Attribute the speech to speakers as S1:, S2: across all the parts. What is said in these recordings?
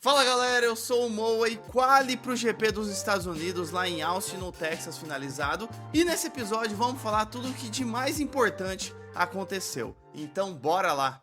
S1: Fala galera, eu sou o Moa e quali pro GP dos Estados Unidos lá em Austin, no Texas, finalizado. E nesse episódio vamos falar tudo o que de mais importante aconteceu. Então bora lá!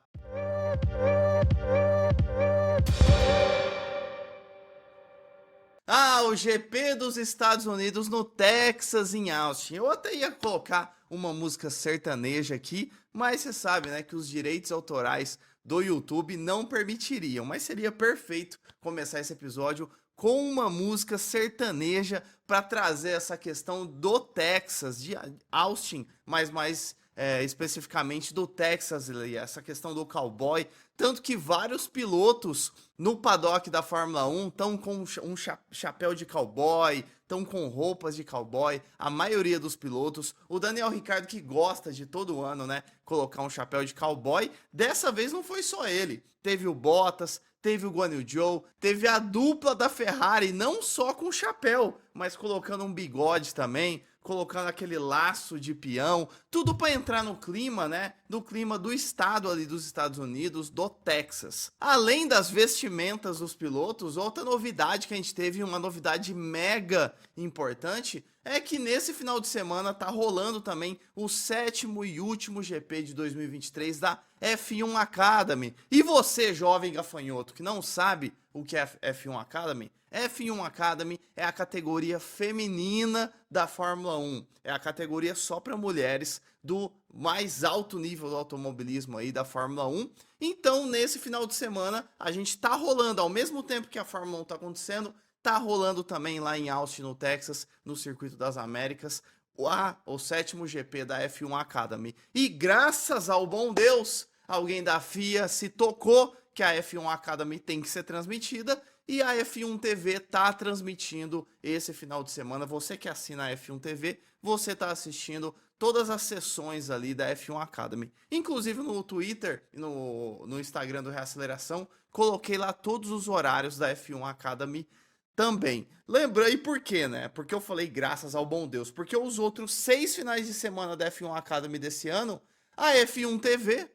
S1: O GP dos Estados Unidos no Texas, em Austin. Eu até ia colocar uma música sertaneja aqui, mas você sabe, né, que os direitos autorais do YouTube não permitiriam. Mas seria perfeito começar esse episódio com uma música sertaneja para trazer essa questão do Texas, de Austin, mas mais especificamente do Texas, essa questão do cowboy. Tanto que vários pilotos no paddock da Fórmula 1 estão com um chapéu de cowboy, estão com roupas de cowboy, a maioria dos pilotos. O Daniel Ricciardo, que gosta de todo ano, né, colocar um chapéu de cowboy, dessa vez não foi só ele. Teve o Bottas, teve o Guan Yu Zhou, teve a dupla da Ferrari, não só com chapéu, mas colocando um bigode também, colocando aquele laço de peão, tudo para entrar no clima, né? No clima do estado ali dos Estados Unidos, do Texas. Além das vestimentas dos pilotos, outra novidade que a gente teve, uma novidade mega importante, é que nesse final de semana tá rolando também o 7º e último GP de 2023 da F1 Academy. E você, jovem gafanhoto, que não sabe o que é F1 Academy, F1 Academy é a categoria feminina da Fórmula 1. É a categoria só para mulheres do mais alto nível do automobilismo aí da Fórmula 1. Então, nesse final de semana, a gente tá rolando, ao mesmo tempo que a Fórmula 1 tá acontecendo, tá rolando também lá em Austin, no Texas, no Circuito das Américas, o 7º GP da F1 Academy. E graças ao bom Deus, alguém da FIA se tocou que a F1 Academy tem que ser transmitida, e a F1 TV tá transmitindo esse final de semana. Você que assina a F1 TV, você tá assistindo todas as sessões ali da F1 Academy. Inclusive no Twitter e no Instagram do Reaceleração, coloquei lá todos os horários da F1 Academy também. Lembrei por quê, né? Porque eu falei graças ao bom Deus. Porque os outros 6 finais de semana da F1 Academy desse ano, a F1 TV,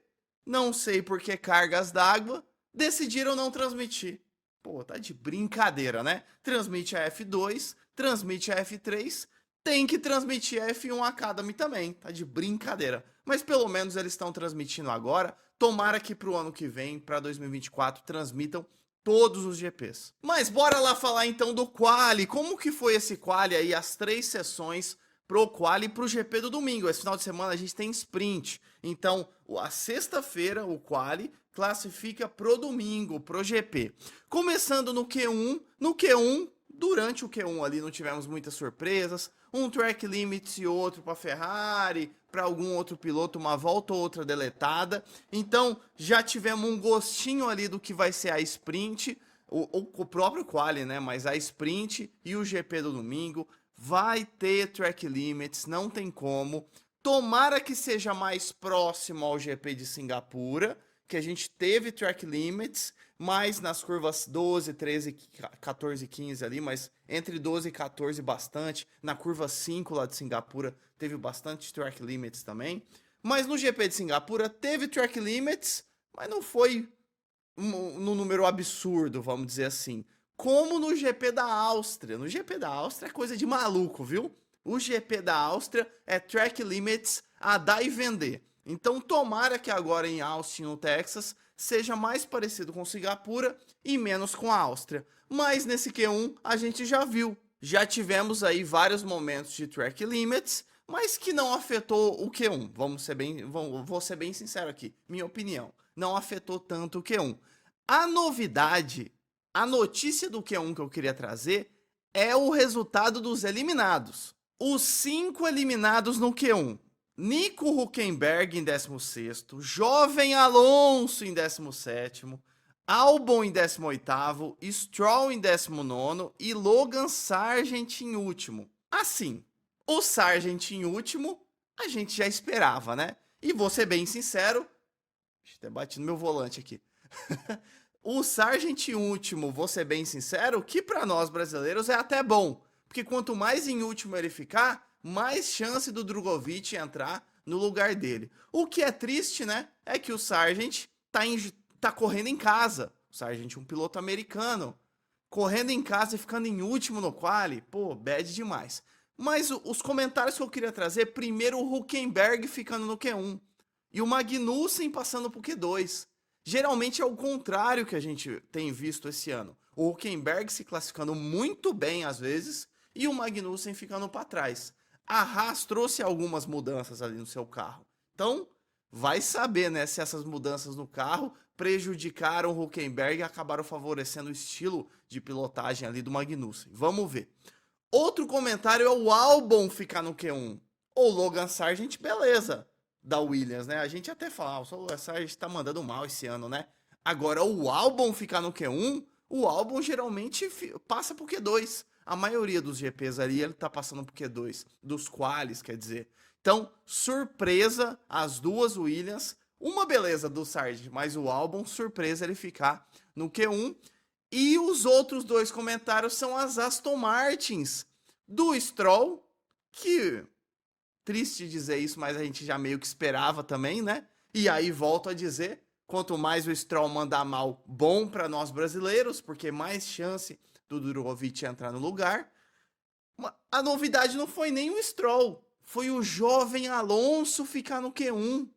S1: não sei por que cargas d'água, decidiram não transmitir. Pô, tá de brincadeira, né? Transmite a F2, transmite a F3, tem que transmitir a F1 Academy também. Tá de brincadeira. Mas pelo menos eles estão transmitindo agora. Tomara que pro ano que vem, para 2024, transmitam todos os GPs. Mas bora lá falar então do quali. Como que foi esse quali aí, as 3 sessões pro quali e pro GP do domingo? Esse final de semana a gente tem sprint. Então, a sexta-feira, o quali classifica pro domingo, pro GP. Começando no Q1, durante o Q1 ali não tivemos muitas surpresas. Um track limits e outro para Ferrari, para algum outro piloto, uma volta ou outra deletada. Então, já tivemos um gostinho ali do que vai ser a sprint, o próprio quali, né? Mas a sprint e o GP do domingo vai ter track limits, não tem como. Tomara que seja mais próximo ao GP de Singapura, que a gente teve track limits, mas nas curvas 12, 13, 14 e 15 ali, mas entre 12 e 14 bastante. Na curva 5 lá de Singapura teve bastante track limits também. Mas no GP de Singapura teve track limits, mas não foi no número absurdo, vamos dizer assim. Como no GP da Áustria. No GP da Áustria é coisa de maluco, viu? O GP da Áustria é track limits a dar e vender. Então tomara que agora em Austin, no Texas, seja mais parecido com Singapura e menos com a Áustria. Mas nesse Q1 a gente já viu. Já tivemos aí vários momentos de track limits, mas que não afetou o Q1. Vou ser bem sincero aqui, minha opinião. Não afetou tanto o Q1. A novidade, a notícia do Q1 que eu queria trazer é o resultado dos eliminados. Os 5 eliminados no Q1. Nico Hülkenberg em 16º, Jovem Alonso em 17º, Albon em 18º, Stroll em 19º e Logan Sargent em último. Assim, o Sargent em último a gente já esperava, né? E vou ser bem sincero, até bati no meu volante aqui. O Sargent em último, vou ser bem sincero, que para nós brasileiros é até bom, porque quanto mais em último ele ficar, mais chance do Drugovich entrar no lugar dele. O que é triste, né? É que o Sargent tá correndo em casa. O Sargent, um piloto americano, correndo em casa e ficando em último no quali, pô, bad demais. Mas os comentários que eu queria trazer, primeiro o Hülkenberg ficando no Q1 e o Magnussen passando pro Q2. Geralmente é o contrário que a gente tem visto esse ano. O Hülkenberg se classificando muito bem às vezes e o Magnussen ficando para trás. A Haas trouxe algumas mudanças ali no seu carro. Então, vai saber, né, se essas mudanças no carro prejudicaram o Hülkenberg e acabaram favorecendo o estilo de pilotagem ali do Magnussen. Vamos ver. Outro comentário é o Albon ficar no Q1. O Logan Sargent, beleza, da Williams, né? A gente até fala, o Logan Sargent tá mandando mal esse ano, né? Agora, o Albon ficar no Q1, o Albon geralmente passa pro Q2. A maioria dos GPs ali, ele tá passando pro Q2. Dos qualis, quer dizer. Então, surpresa, as duas Williams. Uma beleza do Sargent, mas o Albon, surpresa ele ficar no Q1. E os outros dois comentários são as Aston Martins do Stroll, que, triste dizer isso, mas a gente já meio que esperava também, né? E aí volto a dizer, quanto mais o Stroll mandar mal, bom para nós brasileiros, porque mais chance do Drugovich entrar no lugar. A novidade não foi nem o Stroll, foi o jovem Alonso ficar no Q1.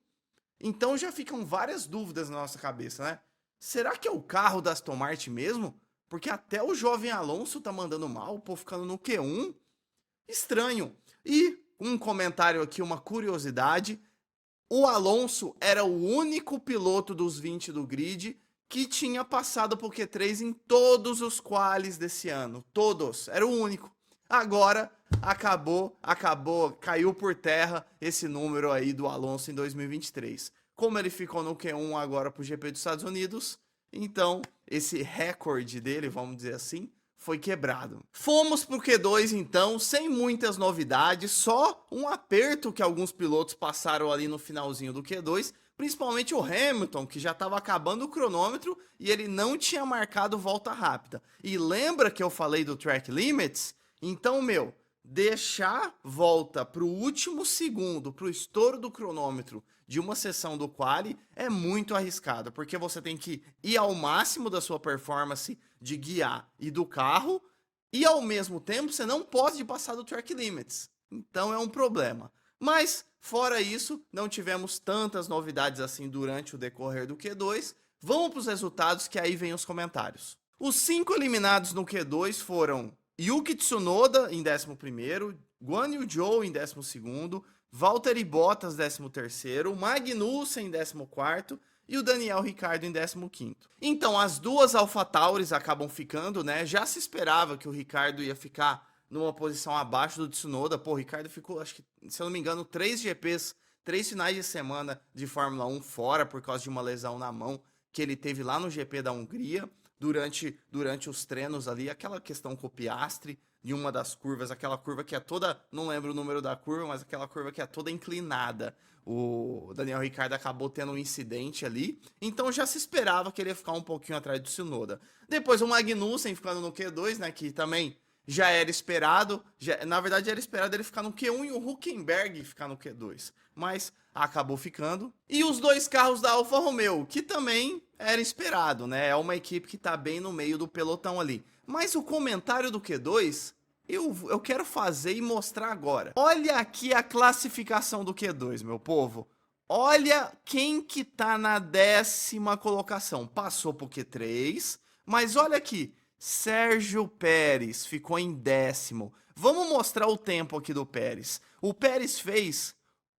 S1: Então já ficam várias dúvidas na nossa cabeça, né? Será que é o carro da Aston Martin mesmo? Porque até o jovem Alonso tá mandando mal, pô, ficando no Q1. Estranho. E um comentário aqui, uma curiosidade. O Alonso era o único piloto dos 20 do grid que tinha passado por Q3 em todos os qualis desse ano. Todos. Era o único. Agora caiu por terra esse número aí do Alonso em 2023. Como ele ficou no Q1 agora pro GP dos Estados Unidos, então esse recorde dele, vamos dizer assim, foi quebrado. Fomos pro Q2 então, sem muitas novidades, só um aperto que alguns pilotos passaram ali no finalzinho do Q2, principalmente o Hamilton, que já estava acabando o cronômetro e ele não tinha marcado volta rápida. E lembra que eu falei do track limits? Então, deixar volta pro último segundo, pro estouro do cronômetro de uma sessão do quali é muito arriscado, porque você tem que ir ao máximo da sua performance de guiar e do carro, e ao mesmo tempo você não pode passar do track limits. Então é um problema. Mas, fora isso, não tivemos tantas novidades assim durante o decorrer do Q2. Vamos para os resultados, que aí vem os comentários. Os 5 eliminados no Q2 foram Yuki Tsunoda em 11º, Guan Yu Zhou em 12º, Valtteri Bottas 13º, Magnussen em 14º e o Daniel Ricciardo em 15º. Então, as duas AlphaTauris acabam ficando, né? Já se esperava que o Ricciardo ia ficar numa posição abaixo do Tsunoda. Pô, o Ricciardo ficou, acho que, se eu não me engano, 3 GPs, 3 finais de semana de Fórmula 1 fora por causa de uma lesão na mão que ele teve lá no GP da Hungria. Durante os treinos ali, aquela questão com o Piastri, em uma das curvas, aquela curva que é toda, não lembro o número da curva, mas aquela curva que é toda inclinada. O Daniel Ricciardo acabou tendo um incidente ali, então já se esperava que ele ia ficar um pouquinho atrás do Tsunoda. Depois o Magnussen ficando no Q2, né, que também já era esperado, na verdade era esperado ele ficar no Q1 e o Hülkenberg ficar no Q2, mas acabou ficando. E os dois carros da Alfa Romeo, que também era esperado, né? É uma equipe que tá bem no meio do pelotão ali. Mas o comentário do Q2, eu quero fazer e mostrar agora. Olha aqui a classificação do Q2, meu povo. Olha quem que tá na 10ª colocação. Passou pro Q3, mas olha aqui. Sérgio Pérez ficou em 10º. Vamos mostrar o tempo aqui do Pérez. O Pérez fez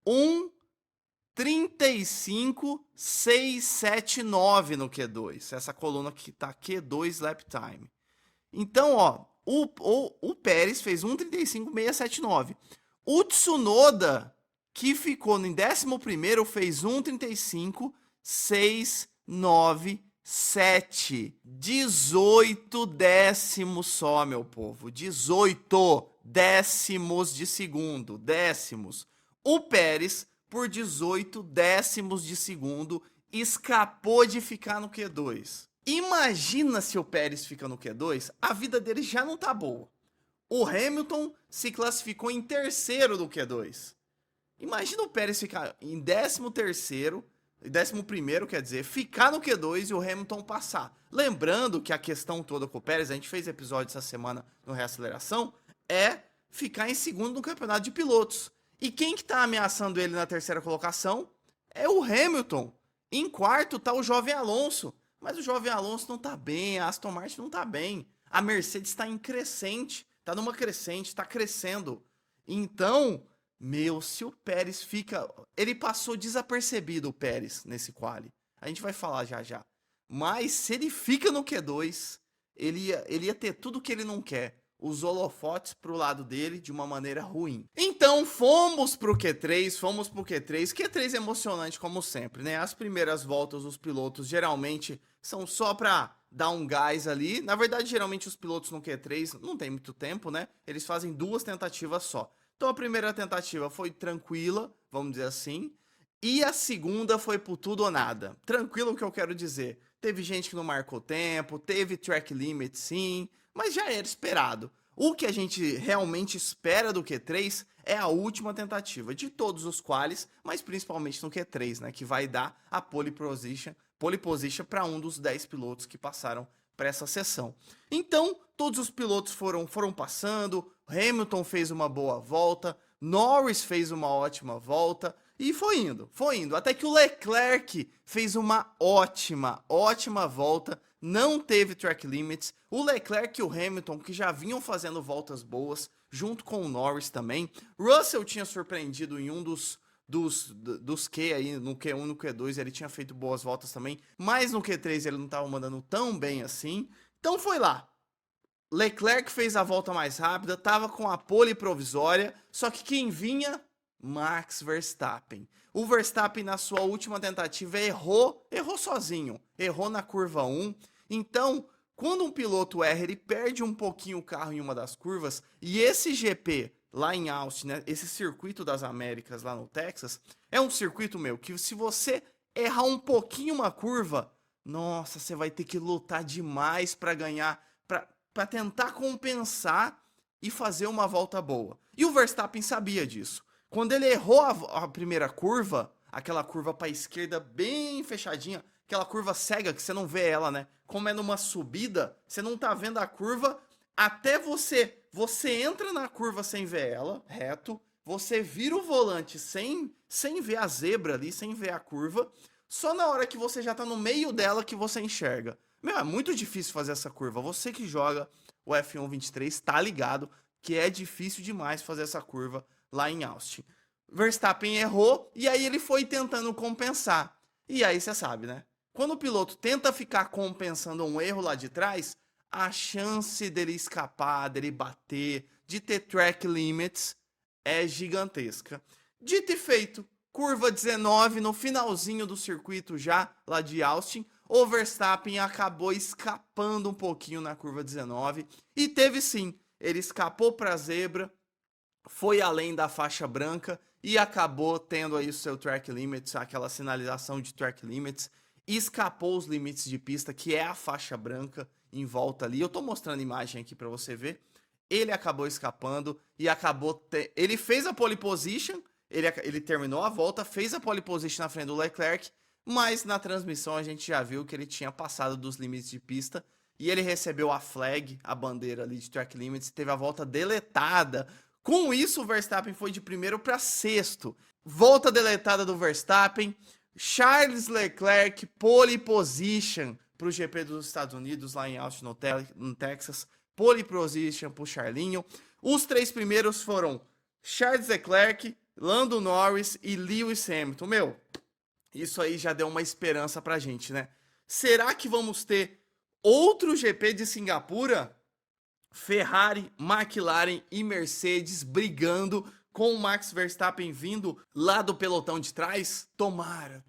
S1: 1:35.679 no Q2. Essa coluna que tá Q2 Lap Time. Então, ó, o Pérez fez 1:35.679. O Tsunoda, que ficou em 11º, fez 1:36.697. 18 décimos só, meu povo. 18 décimos de segundo. Décimos. O Pérez, por 18 décimos de segundo, escapou de ficar no Q2. Imagina se o Pérez fica no Q2, a vida dele já não tá boa. O Hamilton se classificou em 3º do Q2. Imagina o Pérez ficar em 13º, 11º, quer dizer, ficar no Q2 e o Hamilton passar. Lembrando que a questão toda com o Pérez, a gente fez episódio essa semana no Reaceleração, é ficar em segundo no campeonato de pilotos. E quem que tá ameaçando ele na terceira colocação é o Hamilton. Em quarto tá o jovem Alonso. Mas o jovem Alonso não tá bem, a Aston Martin não tá bem. A Mercedes está em crescente, tá numa crescente, tá crescendo. Então, meu, se o Pérez fica... Ele passou desapercebido, o Pérez, nesse quali. A gente vai falar já já. Mas se ele fica no Q2, ele ia ter tudo que ele não quer. Os holofotes pro lado dele de uma maneira ruim. Então fomos pro Q3. Q3 é emocionante como sempre, né? As primeiras voltas dos pilotos geralmente são só pra dar um gás ali. Na verdade, geralmente os pilotos no Q3 não tem muito tempo, né? Eles fazem 2 tentativas só. Então a primeira tentativa foi tranquila, vamos dizer assim. E a segunda foi por tudo ou nada. Tranquilo o que eu quero dizer. Teve gente que não marcou tempo, teve track limit sim, mas já era esperado. O que a gente realmente espera do Q3 é a última tentativa de todos os qualis, mas principalmente no Q3, né, que vai dar a pole position para um dos 10 pilotos que passaram para essa sessão. Então, todos os pilotos foram passando, Hamilton fez uma boa volta, Norris fez uma ótima volta, e foi indo, até que o Leclerc fez uma ótima volta, não teve track limits. O Leclerc e o Hamilton, que já vinham fazendo voltas boas, junto com o Norris também. Russell tinha surpreendido em um dos Q aí, no Q1, no Q2, ele tinha feito boas voltas também, mas no Q3 ele não estava mandando tão bem assim. Então foi lá. Leclerc fez a volta mais rápida, tava com a pole provisória, só que quem vinha? Max Verstappen. O Verstappen na sua última tentativa errou sozinho, errou na curva 1. Então, quando um piloto erra, ele perde um pouquinho o carro em uma das curvas, e esse GP lá em Austin, né, esse circuito das Américas lá no Texas, é um circuito, meu, que se você errar um pouquinho uma curva, nossa, você vai ter que lutar demais para ganhar, para tentar compensar e fazer uma volta boa. E o Verstappen sabia disso. Quando ele errou a primeira curva, aquela curva para a esquerda bem fechadinha, aquela curva cega que você não vê ela, né? Como é numa subida, você não tá vendo a curva até você entra na curva sem ver ela, reto, você vira o volante sem ver a zebra ali, sem ver a curva, só na hora que você já tá no meio dela que você enxerga. Meu, é muito difícil fazer essa curva. Você que joga o F1 23 tá ligado que é difícil demais fazer essa curva lá em Austin. Verstappen errou e aí ele foi tentando compensar. E aí você sabe, né? Quando o piloto tenta ficar compensando um erro lá de trás, a chance dele escapar, dele bater, de ter track limits é gigantesca. Dito e feito, curva 19 no finalzinho do circuito já lá de Austin, o Verstappen acabou escapando um pouquinho na curva 19 e teve sim, ele escapou para a zebra, foi além da faixa branca e acabou tendo aí o seu track limits, aquela sinalização de track limits, escapou os limites de pista, que é a faixa branca em volta ali. Eu tô mostrando imagem aqui para você ver. Ele acabou escapando e ele fez a pole position, ele terminou a volta, fez a pole position na frente do Leclerc, mas na transmissão a gente já viu que ele tinha passado dos limites de pista e ele recebeu a flag, a bandeira ali de track limits, teve a volta deletada. Com isso, o Verstappen foi de primeiro para sexto. Volta deletada do Verstappen. Charles Leclerc, pole position para o GP dos Estados Unidos, lá em Austin, no Texas. Pole position para o Charlinho. Os 3 primeiros foram Charles Leclerc, Lando Norris e Lewis Hamilton. Meu, isso aí já deu uma esperança pra gente, né? Será que vamos ter outro GP de Singapura? Ferrari, McLaren e Mercedes brigando com o Max Verstappen vindo lá do pelotão de trás? Tomara.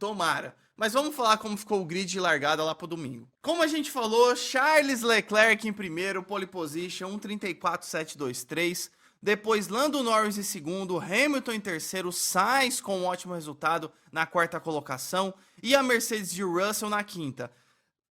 S1: Mas vamos falar como ficou o grid de largada lá pro domingo. Como a gente falou, Charles Leclerc em primeiro, pole position, 1:34.723. Depois Lando Norris em segundo, Hamilton em terceiro, Sainz com um ótimo resultado na quarta colocação e a Mercedes de Russell na quinta.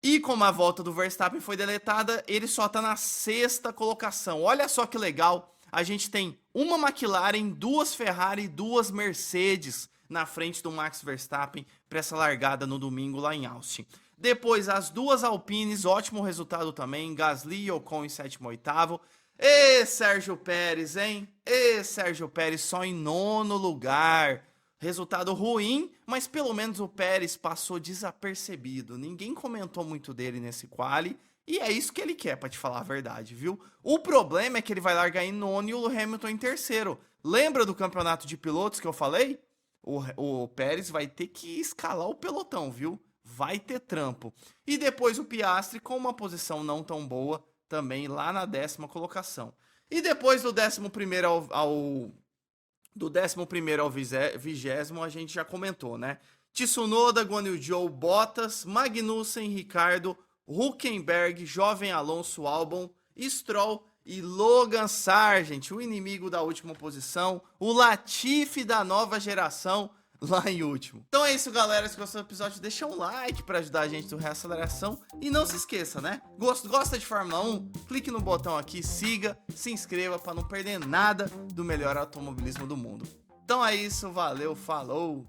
S1: E como a volta do Verstappen foi deletada, ele só tá na sexta colocação. Olha só que legal, a gente tem uma McLaren, 2 Ferrari e 2 Mercedes na frente do Max Verstappen para essa largada no domingo lá em Austin. Depois, as duas Alpines, ótimo resultado também, Gasly e Ocon em sétimo e oitavo. E Sérgio Pérez, hein? E Sérgio Pérez só em nono lugar. Resultado ruim, mas pelo menos o Pérez passou desapercebido. Ninguém comentou muito dele nesse quali. E é isso que ele quer, pra te falar a verdade, viu? O problema é que ele vai largar em nono e o Hamilton em terceiro. Lembra do campeonato de pilotos que eu falei? O Pérez vai ter que escalar o pelotão, viu? Vai ter trampo. E depois o Piastri com uma posição não tão boa, também lá na 10ª colocação. E depois do 11º do 11º ao 20º, a gente já comentou, né? Tsunoda, Guan Yu Zhou, Bottas, Magnussen, Ricardo, Hülkenberg, Jovem Alonso, Albon, Stroll e Logan Sargent, o inimigo da última posição, o Latifi da nova geração, lá em último. Então é isso, galera. Se gostou do episódio, deixa um like para ajudar a gente no Reaceleração. E não se esqueça, né? Gosta de Fórmula 1? Clique no botão aqui, siga, se inscreva para não perder nada do melhor automobilismo do mundo. Então é isso, valeu, falou!